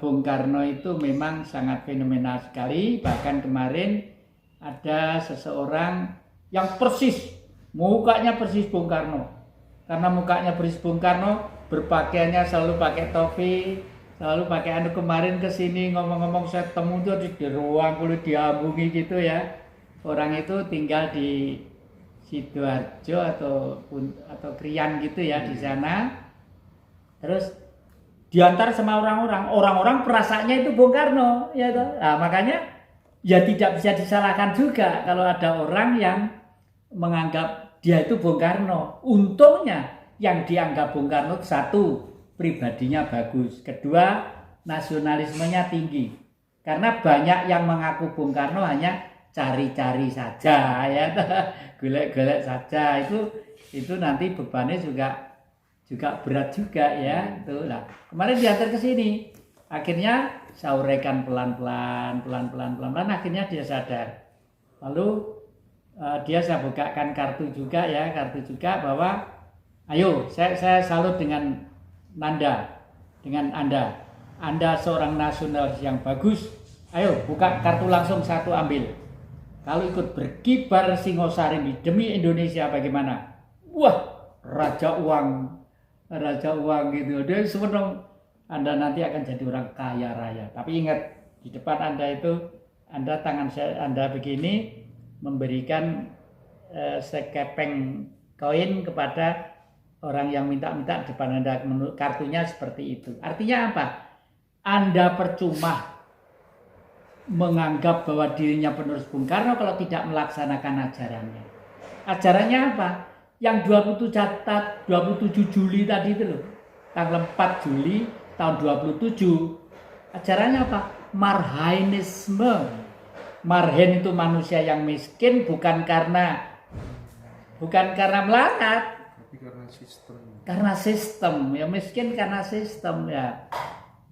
Bung Karno itu memang sangat fenomenal sekali. Bahkan kemarin ada seseorang yang persis, mukanya persis Bung Karno. Karena mukanya persis Bung Karno, berpakaiannya selalu pakai topi, selalu pakai kemarin kesini ngomong-ngomong saya temu tuh di ruang kulit diambungi gitu ya. Orang itu tinggal di Sidoarjo atau Krian gitu ya di sana. Terus diantar sama orang-orang perasaannya itu Bung Karno ya toh. Nah, makanya ya tidak bisa disalahkan juga kalau ada orang yang menganggap dia itu Bung Karno. Untungnya yang dianggap Bung Karno satu, pribadinya bagus, kedua nasionalismenya tinggi. Karena banyak yang mengaku Bung Karno hanya cari-cari saja ya, golek-golek saja, itu nanti bebannya juga berat juga ya. Itulah kemarin diantar ke sini, akhirnya saya uraikan pelan-pelan akhirnya dia sadar. Lalu saya bukakan kartu juga bahwa ayo saya salut dengan Anda seorang nasionalis yang bagus. Ayo buka kartu langsung satu ambil. Kalau ikut berkibar Singosari demi Indonesia bagaimana? Wah, raja uang gitu. Dia senang. Anda nanti akan jadi orang kaya raya. Tapi ingat, di depan Anda itu, tangan Anda begini memberikan sekepeng koin kepada orang yang minta depan Anda, kartunya seperti itu. Artinya apa? Anda percuma menganggap bahwa dirinya penerus Bung Karno kalau tidak melaksanakan ajarannya. Ajarannya apa? Yang 27 Juli tadi itu loh. Tanggal 4 Juli tahun 27. Ajarannya apa? Marhainisme. Marhen itu manusia yang miskin bukan karena melarat, tapi karena sistem. Ya miskin karena sistem ya.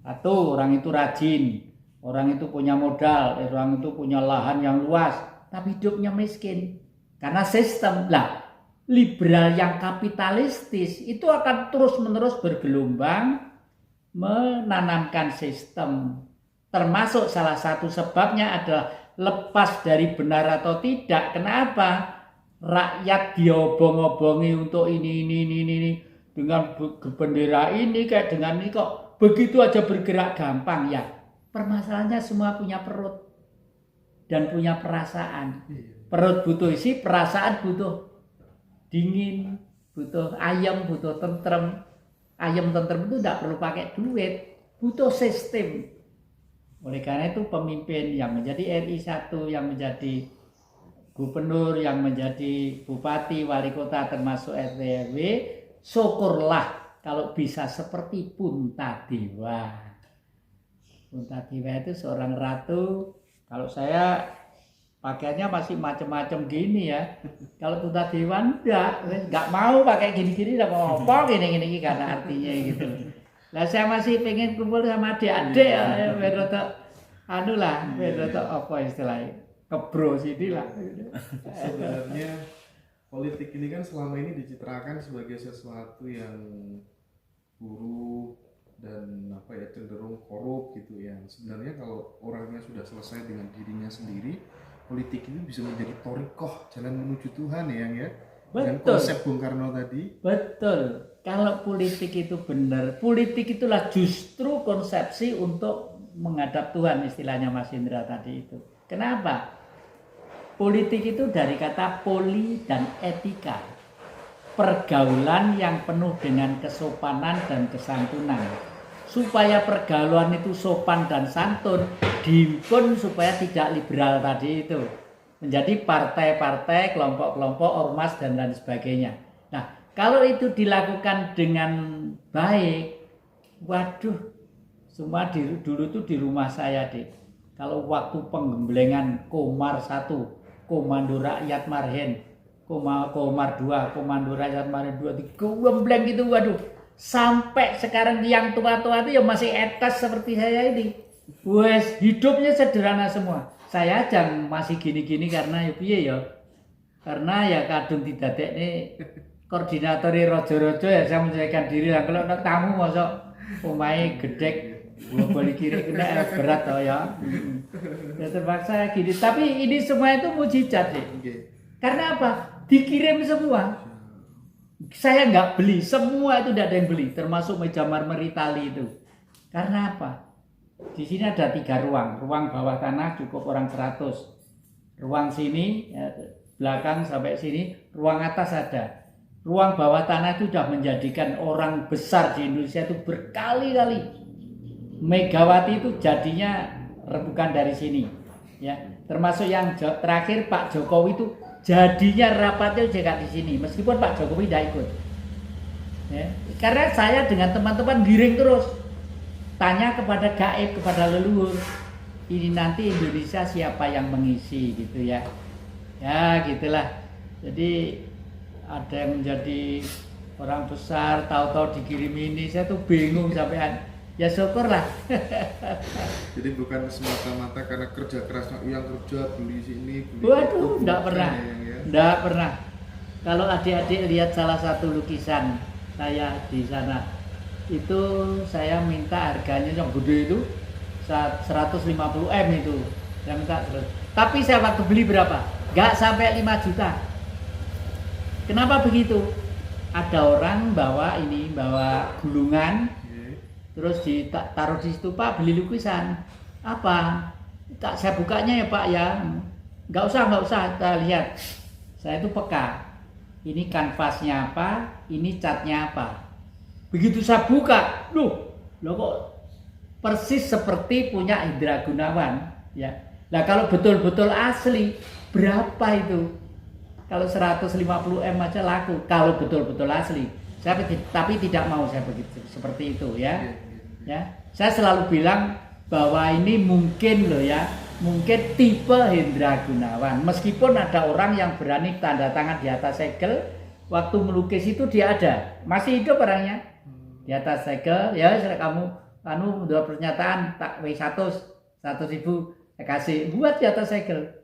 Satu, orang itu rajin. Orang itu punya modal, orang itu punya lahan yang luas, tapi hidupnya miskin. Karena sistem. Lah, liberal yang kapitalistis itu akan terus-menerus bergelombang menanamkan sistem. Termasuk salah satu sebabnya adalah lepas dari benar atau tidak. Kenapa? Rakyat diobong-obongi untuk ini dengan bendera ini kayak dengan ini kok begitu aja bergerak gampang ya. Permasalahannya semua punya perut dan punya perasaan. Perut butuh isi, perasaan butuh dingin, butuh ayam, butuh tentrem. Ayam tentrem itu tidak perlu pakai duit, butuh sistem. Oleh karena itu pemimpin yang menjadi RI 1, yang menjadi gubernur, yang menjadi bupati, wali kota termasuk RT RW, syukurlah kalau bisa seperti Puntadewa. Puntadewa itu seorang ratu. Kalau saya pakaiannya masih macam-macam gini ya. Kalau Puntadewa enggak mau pakai gini-gini, enggak mau apa gini karena artinya gitu. Lah saya masih pengen kumpul sama adik-adik ya, berotok apa istilahnya? Kebro sini lah. Sebenarnya politik ini kan selama ini dicitrakan sebagai sesuatu yang buruk dan cenderung korup gitu ya. Sebenarnya kalau orangnya sudah selesai dengan dirinya sendiri, politik ini bisa menjadi thoriqoh, jalan menuju Tuhan ya. Dengan konsep Bung Karno tadi. Betul. Kalau politik itu benar, politik itulah justru konsepsi untuk menghadap Tuhan, istilahnya Mas Indra tadi itu. Kenapa? Politik itu dari kata poli dan etika. Pergaulan yang penuh dengan kesopanan dan kesantunan. Supaya pergaulan itu sopan dan santun, dihimpun supaya tidak liberal tadi itu. Menjadi partai-partai, kelompok-kelompok, ormas dan lain sebagainya. Nah, kalau itu dilakukan dengan baik, waduh, semua dulu tuh di rumah saya deh. Kalau waktu penggemblengan Komar 1, Komando Rakyat Marhen, Komar 2, Komando Rakyat Marhen 2, digembleng gitu, waduh. Sampai sekarang yang tua-tua itu ya masih etas seperti saya ini. Wes, hidupnya sederhana semua. Saya aja masih gini-gini karena ya piye ya. Karena ya kadung didadekne koordinator rojo-rojo ya saya menyesuaikan diri lah. Kalau tamu mosok omahe gedhek Boleh kiri kena berat toh ya. Ya terpaksa gini. Tapi ini semua itu mujizat deh. Karena apa? Dikirim semua. Saya nggak beli, semua itu tidak ada yang beli, termasuk meja marmer Itali itu. Karena apa? Di sini ada 3 ruang. Ruang bawah tanah cukup orang 100. Ruang sini, ya, belakang sampai sini, ruang atas ada. Ruang bawah tanah itu sudah menjadikan orang besar di Indonesia itu berkali-kali. Megawati itu jadinya bukan dari sini, ya. Termasuk yang terakhir Pak Jokowi itu jadinya rapatnya juga di sini, meskipun Pak Jokowi tidak ikut. Ya. Karena saya dengan teman-teman giring terus, tanya kepada gaib, kepada leluhur, ini nanti Indonesia siapa yang mengisi gitu ya. Ya gitulah. Jadi ada yang menjadi orang besar, tahu-tahu dikirim ini, saya tuh bingung sampean. Ya syukurlah. Jadi bukan semata-mata karena kerja kerasnya yang kerja beli sini, beli Waduh, itu, enggak pernah. Ya. Enggak pernah. Kalau adik-adik lihat salah satu lukisan saya di sana, itu saya minta harganya yang gede itu 150 M itu. Saya minta terus. Tapi saya waktu beli berapa? Enggak sampai 5 juta. Kenapa begitu? Ada orang bawa gulungan, terus ditaruh di situ, Pak beli lukisan apa? Tak saya bukanya ya Pak ya. Nggak usah kita lihat. Saya itu peka. Ini kanvasnya apa? Ini catnya apa? Begitu saya buka, loh kok persis seperti punya Indra Gunawan, ya. Nah kalau betul-betul asli berapa itu? Kalau 150 M aja laku. Kalau betul-betul asli. Tapi tidak mau saya begitu seperti itu ya. Ya, saya selalu bilang bahwa ini mungkin loh ya, mungkin tipe Hendra Gunawan. Meskipun ada orang yang berani tanda tangan di atas segel, waktu melukis itu dia ada, masih hidup orangnya di atas segel. Ya, kamu udah pernyataan tak W100 ribu saya kasih buat di atas segel.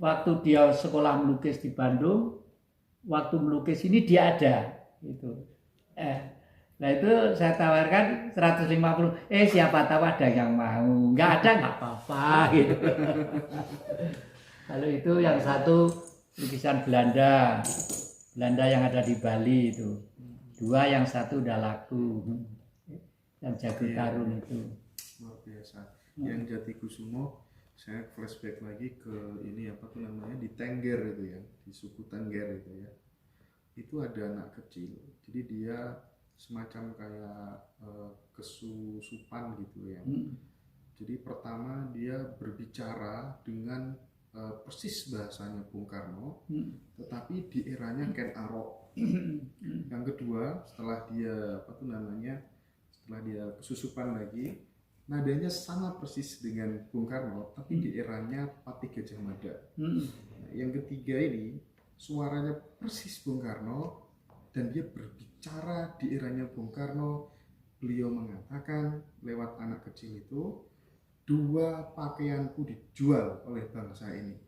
Waktu dia sekolah melukis di Bandung, waktu melukis ini dia ada, itu. Nah itu saya tawarkan 150. Siapa tahu ada yang mau. Nggak ada nggak apa-apa gitu. Kalau itu yang satu lukisan Belanda yang ada di Bali itu. 2 yang satu udah laku. Yang Jago Tarun itu. Luar biasa. Yang Jatikusumo, saya flashback lagi ke ini apa tuh namanya di Tengger itu ya, di suku Tengger itu ya. Itu ada anak kecil. Jadi dia semacam kayak kesusupan gitu ya. Jadi pertama dia berbicara dengan persis bahasanya Bung Karno, tetapi di eranya Ken Arok. Yang kedua setelah dia setelah dia kesusupan lagi, nadanya sama persis dengan Bung Karno, tapi di eranya Patih Gajah Mada. Nah, yang ketiga ini suaranya persis Bung Karno, dan dia berbicara di eranya Bung Karno. Beliau mengatakan lewat anak kecil itu, 2 pakaianku dijual oleh bangsa ini.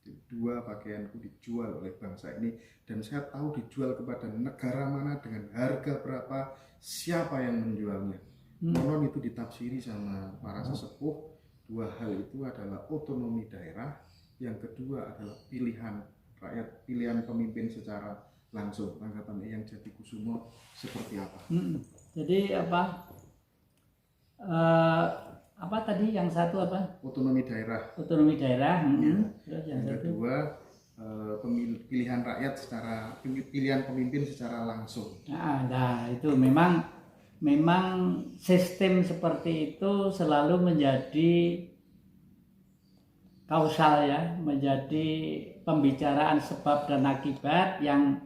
2 pakaianku dijual oleh bangsa ini, dan saya tahu dijual kepada negara mana, dengan harga berapa, siapa yang menjualnya. Konon itu ditafsiri sama para sesepuh. 2 hal itu adalah otonomi daerah, yang kedua adalah pilihan rakyat, pilihan pemimpin secara langsung. Tanggapan yang Jatikusumo seperti apa? Jadi apa tadi yang satu apa? Otonomi daerah. Otonomi daerah. Terus yang kedua pilihan rakyat secara pilihan pemimpin secara langsung. Nah itu memang sistem seperti itu selalu menjadi kausal ya, menjadi pembicaraan sebab dan akibat yang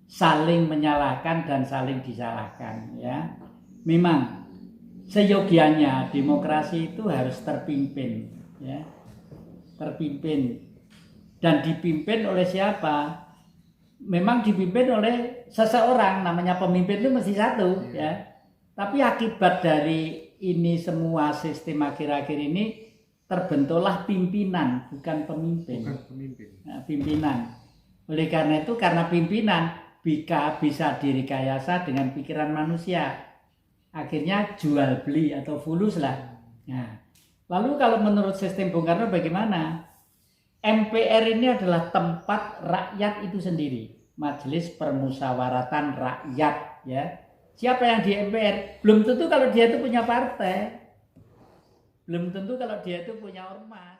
saling menyalahkan dan saling disalahkan ya. Memang seyogianya demokrasi itu harus terpimpin ya. Terpimpin dan dipimpin oleh siapa? Memang dipimpin oleh seseorang, namanya pemimpin itu mesti satu ya. Tapi akibat dari ini semua sistem akhir-akhir ini terbentuklah pimpinan, bukan pemimpin. Bukan pemimpin. Nah, pimpinan. Oleh karena itu, karena pimpinan bisa direkayasa dengan pikiran manusia. akhirnya jual beli atau fulus lah. Nah, lalu kalau menurut sistem Bung Karno bagaimana? MPR ini adalah tempat rakyat itu sendiri, Majelis Permusyawaratan Rakyat, ya. Siapa yang di MPR? Belum tentu kalau dia itu punya partai, belum tentu kalau dia itu punya ormas.